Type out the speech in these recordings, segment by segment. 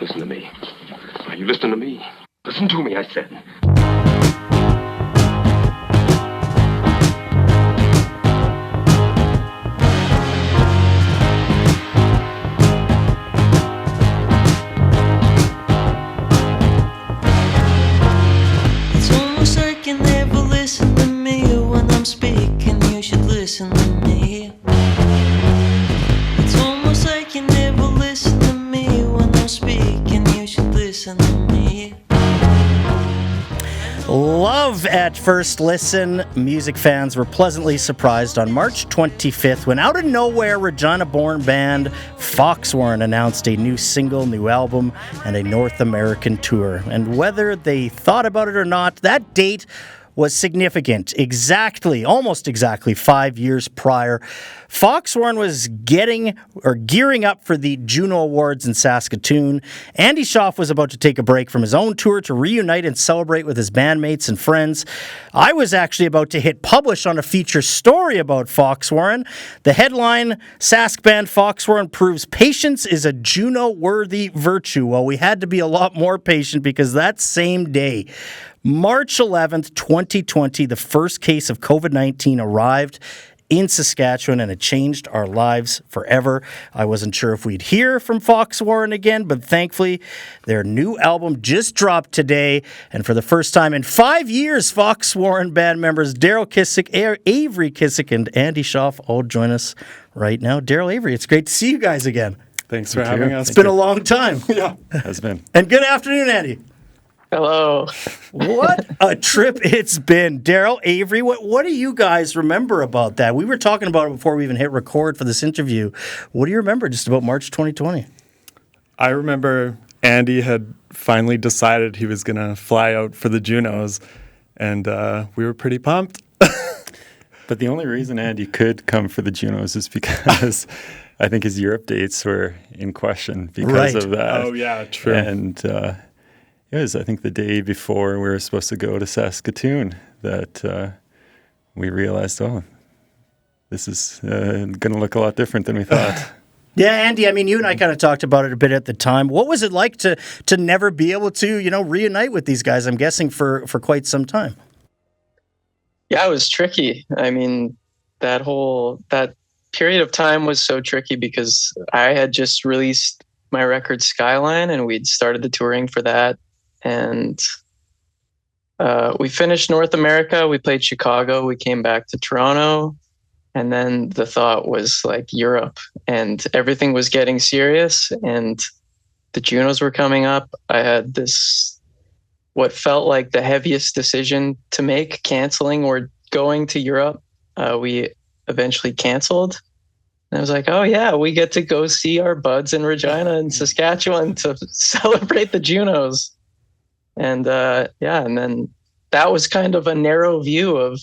Listen to me. Are you listening to me? Listen to me, I said. It's almost like you never listen to me when I'm speaking. You should listen to me. It's almost like you never listen to me when I'm speaking. You should listen to me. Love at first listen. Music fans were pleasantly surprised on March 25th when out of nowhere Regina-born band Foxwarren announced a new single, new album, and a North American tour. And whether they thought about it or not, that date was significant. Almost exactly 5 years prior, Foxwarren was gearing up for the Juno Awards in Saskatchewan. Andy Shauf was about to take a break from his own tour to reunite and celebrate with his bandmates and friends. I was actually about to hit publish on a feature story about Foxwarren. The headline, Sask band Foxwarren proves patience is a Juno-worthy virtue. Well, we had to be a lot more patient because that same day, March 11th, 2020, the first case of COVID-19 arrived in Saskatchewan, and it changed our lives forever. I wasn't sure if we'd hear from Foxwarren again, but thankfully, their new album just dropped today, and for the first time in 5 years, Foxwarren band members Darryl Kissick, Avery Kissick, and Andy Shauf all join us right now. Darryl, Avery, it's great to see you guys again. Thanks for having us. It's been a long time. Yeah, it has been. And good afternoon, Andy. Hello. What a trip it's been. Darryl, Avery, what do you guys remember about that? We were talking about it before we even hit record for this interview. What do you remember just about March 2020? I remember Andy had finally decided he was going to fly out for the Junos, and we were pretty pumped. But the only reason Andy could come for the Junos is because I think his Europe dates were in question because of that. Oh, yeah, true. And it was, I think, the day before we were supposed to go to Saskatoon that we realized, this is going to look a lot different than we thought. Yeah, Andy, I mean, you and I kind of talked about it a bit at the time. What was it like to never be able to, reunite with these guys, I'm guessing, for quite some time? Yeah, it was tricky. I mean, that period of time was so tricky because I had just released my record Skyline and we'd started the touring for that. And we finished North America. We played Chicago. We came back to Toronto. And then the thought was like Europe, and everything was getting serious and the Junos were coming up. I had what felt like the heaviest decision to make, canceling or going to Europe. We eventually canceled. And I was like, oh yeah, we get to go see our buds in Regina and Saskatchewan to celebrate the Junos. And and then that was kind of a narrow view of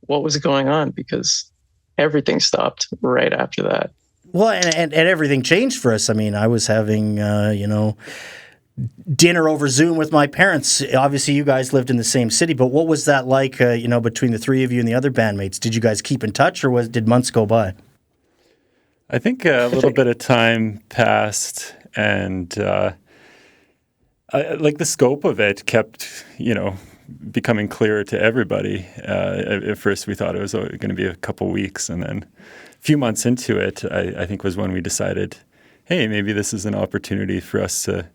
what was going on because everything stopped right after that. Well, and everything changed for us. I mean, I was having, dinner over Zoom with my parents. Obviously, you guys lived in the same city, but what was that like, between the three of you and the other bandmates? Did you guys keep in touch, or did months go by? I think a little bit of time passed, and the scope of it kept, becoming clearer to everybody. At first, we thought it was going to be a couple weeks, and then a few months into it, I think was when we decided, hey, maybe this is an opportunity for us to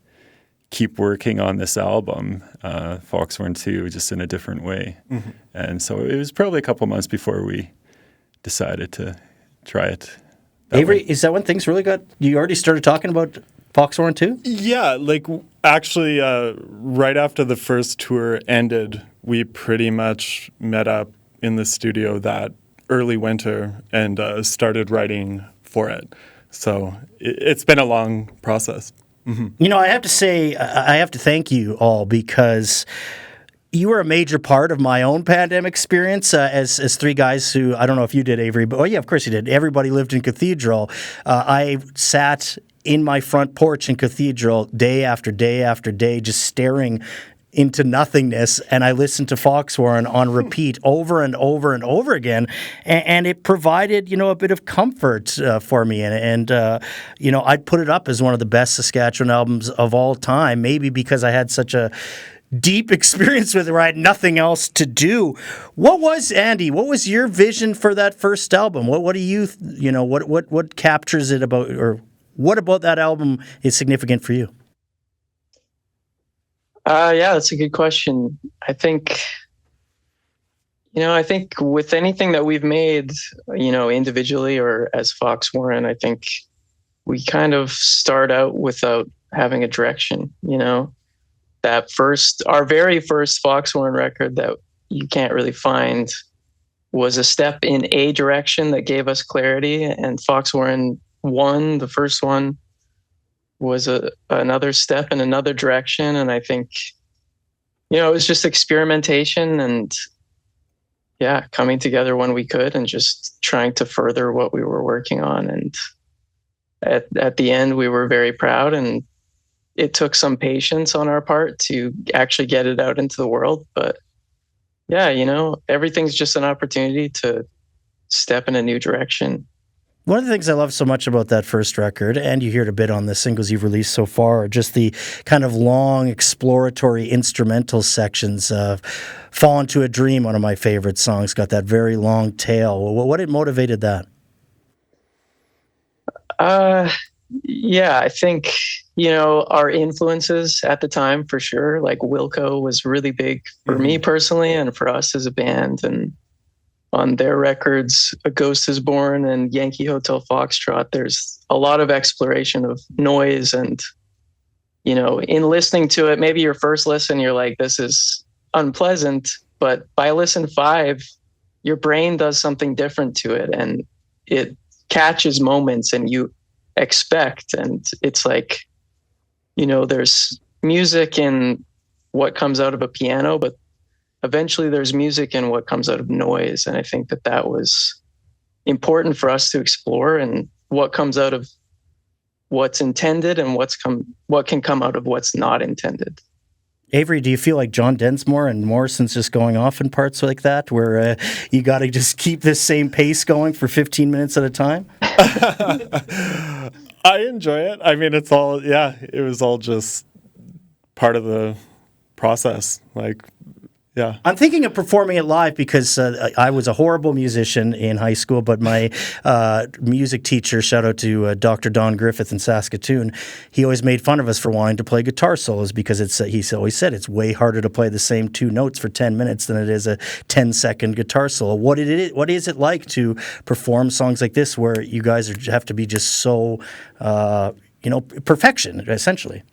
keep working on this album, Foxwarren 2, just in a different way. Mm-hmm. And so it was probably a couple months before we decided to try it. Avery, is that when things really you already started talking about Foxwarren 2? Yeah, actually, right after the first tour ended, we pretty much met up in the studio that early winter and started writing for it. So it's been a long process. Mm-hmm. I have to say, I have to thank you all because you were a major part of my own pandemic experience as three guys who, I don't know if you did, Avery, but yeah, of course you did. Everybody lived in Cathedral. I sat in my front porch in Cathedral day after day after day, just staring into nothingness, and I listened to Foxwarren on repeat over and over and over again, and it provided, a bit of comfort for me, and I'd put it up as one of the best Saskatchewan albums of all time, maybe because I had such a deep experience with it where I had nothing else to do. Andy, what was your vision for that first album? What do you, what captures it about, or what about that album is significant for you? Yeah, that's a good question. I think with anything that we've made, individually or as Foxwarren, I think we kind of start out without having a direction, our very first Foxwarren record that you can't really find was a step in a direction that gave us clarity. And Foxwarren 1, the first one, was another step in another direction. And I think, it was just experimentation and coming together when we could and just trying to further what we were working on. And at the end, we were very proud, and it took some patience on our part to actually get it out into the world. But everything's just an opportunity to step in a new direction. One of the things I love so much about that first record, and you hear it a bit on the singles you've released so far, are just the kind of long exploratory instrumental sections. Fall Into a Dream, one of my favorite songs, got that very long tail. What motivated that? I think, our influences at the time, for sure, like Wilco was really big for me personally and for us as a band. And on their records, A Ghost Is Born and Yankee Hotel Foxtrot, there's a lot of exploration of noise. And, in listening to it, maybe your first listen, you're like, this is unpleasant. But by listen 5, your brain does something different to it, and it catches moments and you expect. And it's like, there's music in what comes out of a piano, but eventually there's music in what comes out of noise. And I think that was important for us to explore, and what comes out of what's intended and what can come out of what's not intended. Avery, do you feel like John Densmore and Morrison's just going off in parts like that, where you got to just keep this same pace going for 15 minutes at a time? I enjoy it. I mean, it was all just part of the process. Yeah. I'm thinking of performing it live because I was a horrible musician in high school, but my music teacher, shout out to Dr. Don Griffith in Saskatoon, he always made fun of us for wanting to play guitar solos because he always said it's way harder to play the same 2 notes for 10 minutes than it is a 10-second guitar solo. What is it like to perform songs like this where you guys have to be just so, perfection, essentially?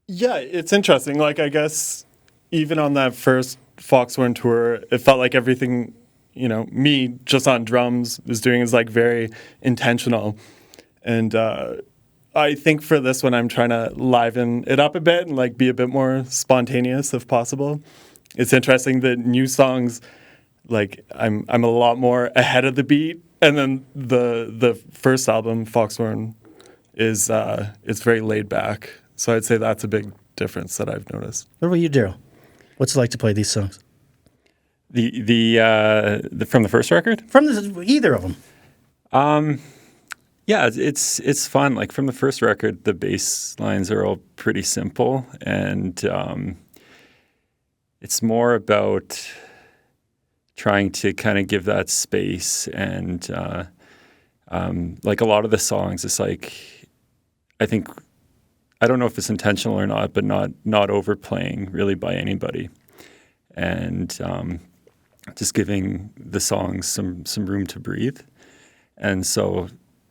Yeah, it's interesting. I guess even on that first Foxwarren tour, it felt like everything, me just on drums was doing is very intentional. And I think for this one, I'm trying to liven it up a bit and be a bit more spontaneous if possible. It's interesting that new songs, I'm a lot more ahead of the beat. And then the first album, Foxwarren, is it's very laid back. So I'd say that's a big difference that I've noticed. What about you, Darryl? What's it like to play these songs? The from the first record? From either of them. Yeah, it's fun. From the first record, the bass lines are all pretty simple, and it's more about trying to kind of give that space. And a lot of the songs, it's I think, I don't know if it's intentional or not, but not overplaying really by anybody, and just giving the songs some room to breathe. And so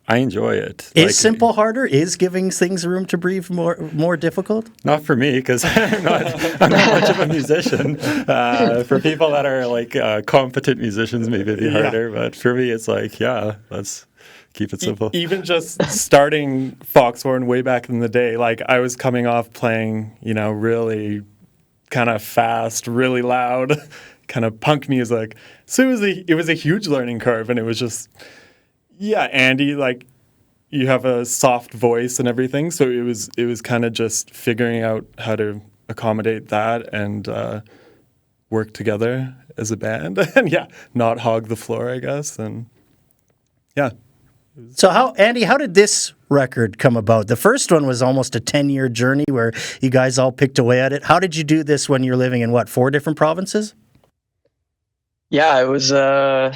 I enjoy it. Is simple harder? Is giving things room to breathe more difficult? Not for me, because I'm not much of a musician. For people that are competent musicians, maybe it'd be harder. But for me, it's let's keep it simple. Even just starting Foxwarren way back in the day, I was coming off playing, really kind of fast, really loud, kind of punk music. So it was a huge learning curve, and it was just, Andy, you have a soft voice and everything. So it was kind of just figuring out how to accommodate that and work together as a band and not hog the floor, I guess. And yeah. So Andy, how did this record come about? The first one was almost a 10-year journey where you guys all picked away at it. How did you do this when you're living in 4 different provinces? Yeah, it was a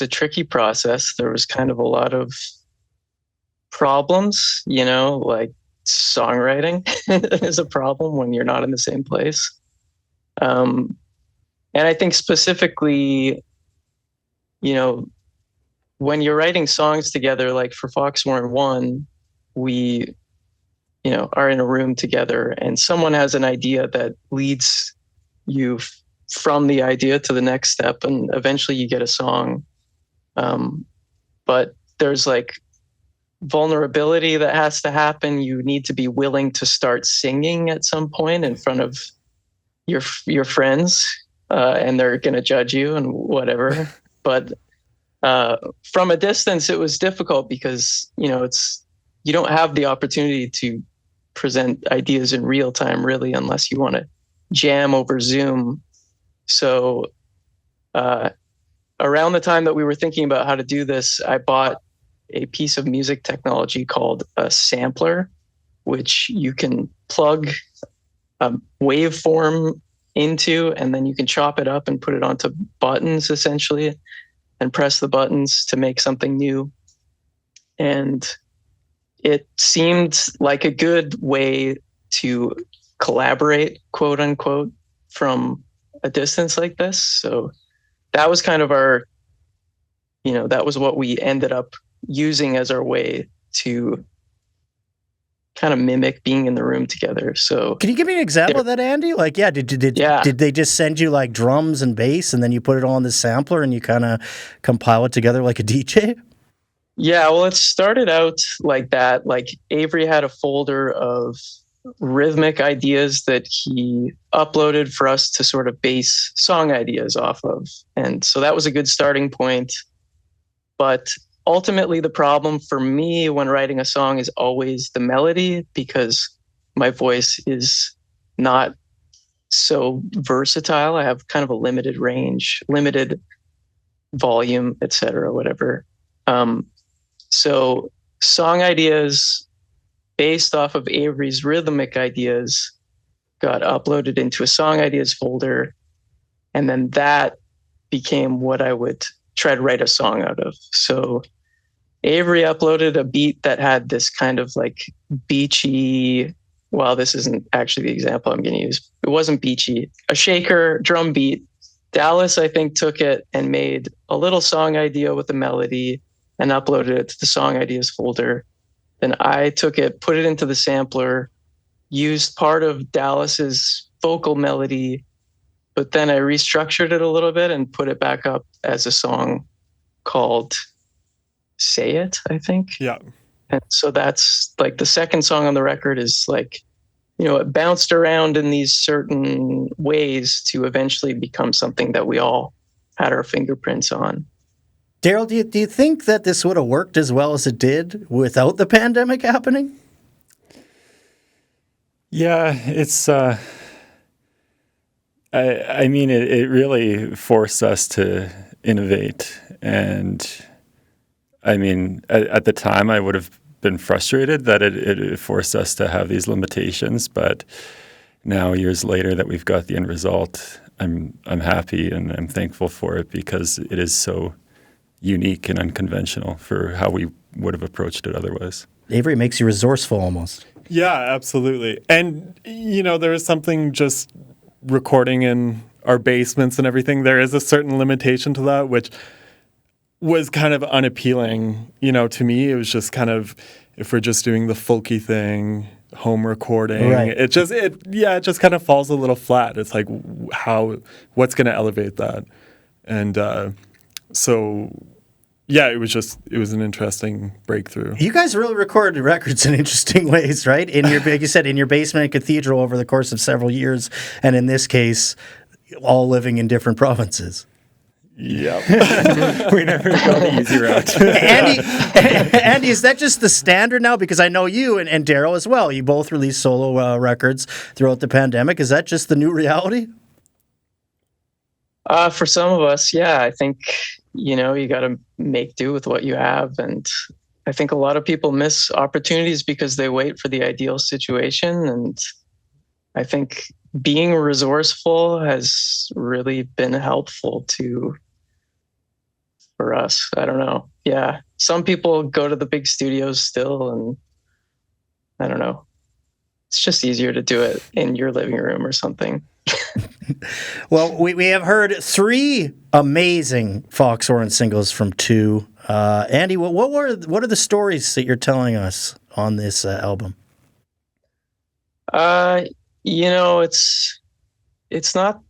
tricky process. There was kind of a lot of problems, like songwriting is a problem when you're not in the same place. And I think specifically, when you're writing songs together, like for Foxwarren 1, we, are in a room together and someone has an idea that leads you from the idea to the next step. And eventually you get a song. But there's like vulnerability that has to happen. You need to be willing to start singing at some point in front of your friends, and they're going to judge you and whatever. But from a distance, it was difficult because, you don't have the opportunity to present ideas in real time, really, unless you want to jam over Zoom. So around the time that we were thinking about how to do this, I bought a piece of music technology called a sampler, which you can plug a waveform into, and then you can chop it up and put it onto buttons, essentially, and press the buttons to make something new. And it seemed like a good way to collaborate, quote unquote, from a distance like this. So that was kind of our, that was what we ended up using as our way to kind of mimic being in the room together. So can you give me an example of that, Andy? Like, did they just send you like drums and bass and then you put it all on the sampler and you kind of compile it together like a DJ? Yeah, well, it started out like that. Like Avery had a folder of rhythmic ideas that he uploaded for us to sort of base song ideas off of. And so that was a good starting point. But ultimately, the problem for me when writing a song is always the melody, because my voice is not so versatile. I have kind of a limited range, limited volume, etc., whatever. So song ideas based off of Avery's rhythmic ideas got uploaded into a song ideas folder. And then that became what I would try to write a song out of. So Avery uploaded a beat that had this kind of like beachy, well, this isn't actually the example I'm going to use. It wasn't beachy, a shaker drum beat. Dallas, I think, took it and made a little song idea with a melody and uploaded it to the song ideas folder. Then I took it, put it into the sampler, used part of Dallas's vocal melody, but then I restructured it a little bit and put it back up as a song called Say It, I think. Yeah. And so that's like the second song on the record is like, it bounced around in these certain ways to eventually become something that we all had our fingerprints on. Darryl, do you think that this would have worked as well as it did without the pandemic happening? Yeah, it's. I mean, it really forced us to innovate, and I mean, at the time, I would have been frustrated that it forced us to have these limitations. But now, years later, that we've got the end result, I'm happy and I'm thankful for it because it is so unique and unconventional for how we would have approached it otherwise. Avery makes you resourceful almost. Yeah, absolutely. And, there is something just recording in our basements and everything. There is a certain limitation to that, which was kind of unappealing. To me, it was just kind of, if we're just doing the folky thing, home recording, right. it just kind of falls a little flat. It's like, what's going to elevate that? And so, yeah, it was an interesting breakthrough. You guys really recorded records in interesting ways, right? Like you said, in your basement and cathedral over the course of several years, and in this case, all living in different provinces. Yep. We never go the easy route. Andy, is that just the standard now? Because I know you and Darryl as well. You both released solo records throughout the pandemic. Is that just the new reality? For some of us, yeah. I think, you got to make do with what you have. And I think a lot of people miss opportunities because they wait for the ideal situation. And I think being resourceful has really been helpful for us. I don't know. Yeah. Some people go to the big studios still, and I don't know. It's just easier to do it in your living room or something. Well, we have heard 3 amazing Foxwarren singles from 2. Andy, what are the stories that you're telling us on this album? It's not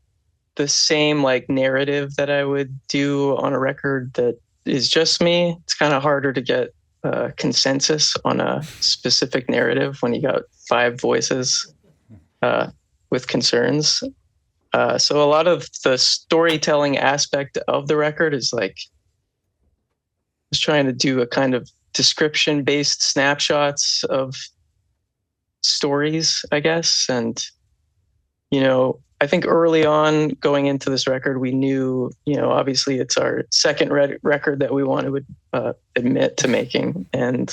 the same like narrative that I would do on a record that is just me. It's kind of harder to get consensus on a specific narrative when you got 5 voices with concerns. So a lot of the storytelling aspect of the record is like just trying to do a kind of description-based snapshots of stories, I guess. And, I think early on going into this record, we knew, obviously it's our second record that we want to admit to making. And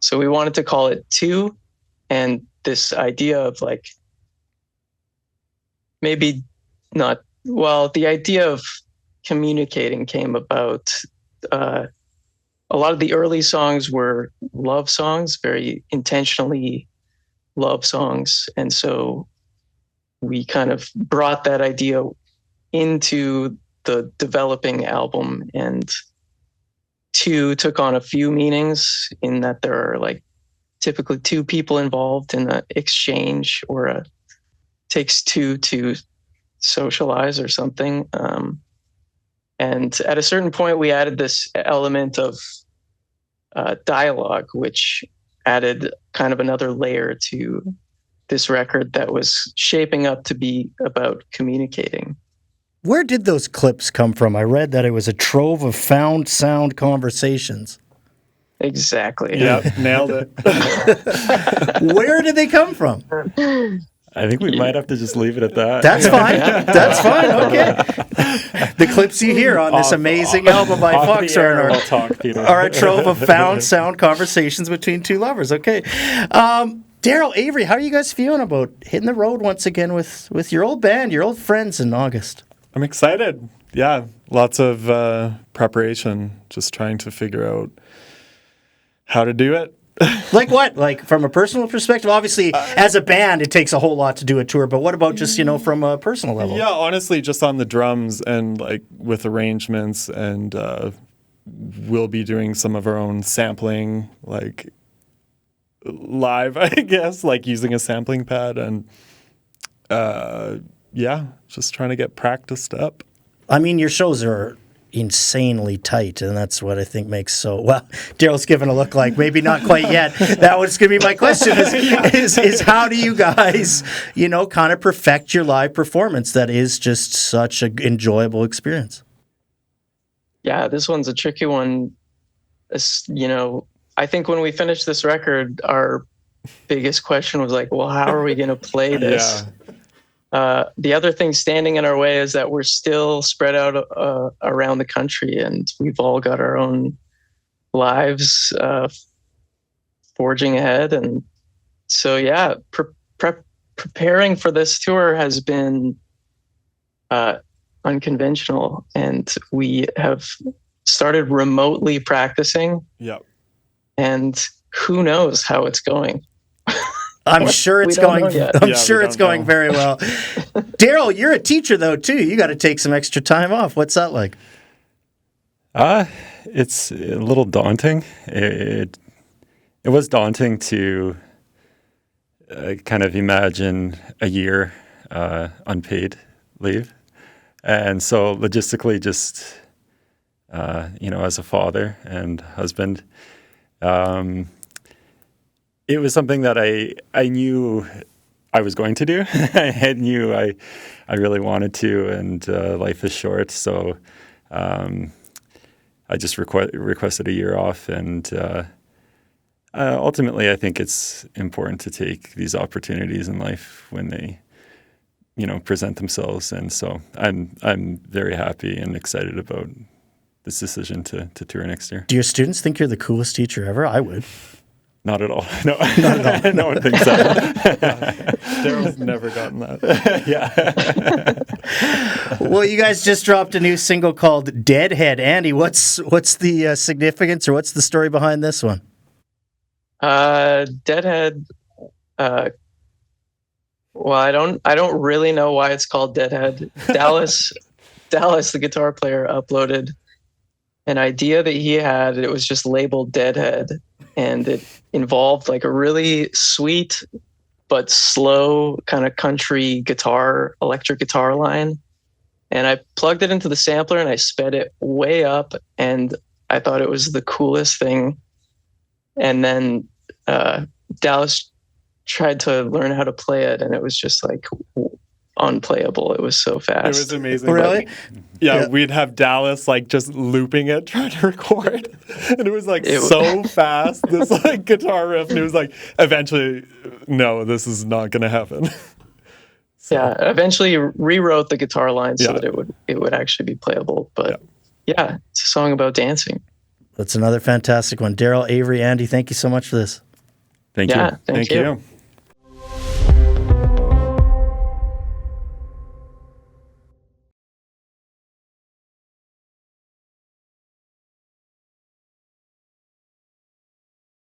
so we wanted to call it 2. And this idea of like, maybe not, well, the idea of communicating came about. A lot of the early songs were love songs, very intentionally love songs. And so we kind of brought that idea into the developing album, and 2 took on a few meanings in that there are like typically 2 people involved in an exchange, or takes 2 to socialize or something. And at a certain point, we added this element of dialogue, which added kind of another layer to this record that was shaping up to be about communicating. Where did those clips come from? I read that it was a trove of found sound conversations. Exactly. Yeah, nailed it. Where did they come from? I think we might have to just leave it at that. That's fine. That's fine. Okay. The clips you hear on this amazing album by Foxwarren are a trove of found sound conversations between 2 lovers. Okay. Darryl, Avery, how are you guys feeling about hitting the road once again with your old band, your old friends in August? I'm excited. Yeah, lots of preparation, just trying to figure out how to do it. Like what? Like from a personal perspective? Obviously, as a band, it takes a whole lot to do a tour, but what about just, from a personal level? Yeah, honestly, just on the drums and like with arrangements, and we'll be doing some of our own sampling, like live, I guess, like using a sampling pad, and just trying to get practiced up. I mean, your shows are insanely tight, and that's what I think makes so well. Darryl's giving a look like maybe not quite yet. That was going to be my question: is how do you guys, kind of perfect your live performance that is just such an enjoyable experience? Yeah, this one's a tricky one. I think when we finished this record, our biggest question was like, well, how are we going to play this? Yeah. The other thing standing in our way is that we're still spread out around the country, and we've all got our own lives forging ahead. And so, yeah, preparing for this tour has been unconventional, and we have started remotely practicing. Yep. And who knows how it's going. I'm sure it's going. I'm sure it's going very well. Darryl, you're a teacher though too. You got to take some extra time off. What's that like? It's a little daunting. It was daunting to kind of imagine a year unpaid leave, and so logistically, just as a father and husband. It was something that I knew I was going to do. I knew I really wanted to, and life is short, so I just requested a year off, and ultimately, I think it's important to take these opportunities in life when they, present themselves. And so I'm very happy and excited about this decision to tour next year. Do your students think you're the coolest teacher ever? I would. Not at all. No, not at all. No one thinks that. Darryl's never gotten that. Well, you guys just dropped a new single called Deadhead. Andy, what's the significance, or what's the story behind this one? Deadhead. Well, I don't really know why it's called Deadhead. Dallas, the guitar player, uploaded an idea that he had. It was just labeled Deadhead, and it involved like a really sweet but slow kind of country guitar, electric guitar line. And I plugged it into the sampler and I sped it way up, and I thought it was the coolest thing. And then Dallas tried to learn how to play it, and it was just like unplayable. It was so fast. It was amazing. Really? Yeah, we'd have Dallas like just looping it, trying to record, and it was like so fast. This like guitar riff, and it was like eventually, no, this is not going to happen. So. Yeah, eventually rewrote the guitar line so that it would actually be playable. But yeah, it's a song about dancing. That's another fantastic one. Darryl, Avery, Andy, thank you so much for this. Thank you. Thank you.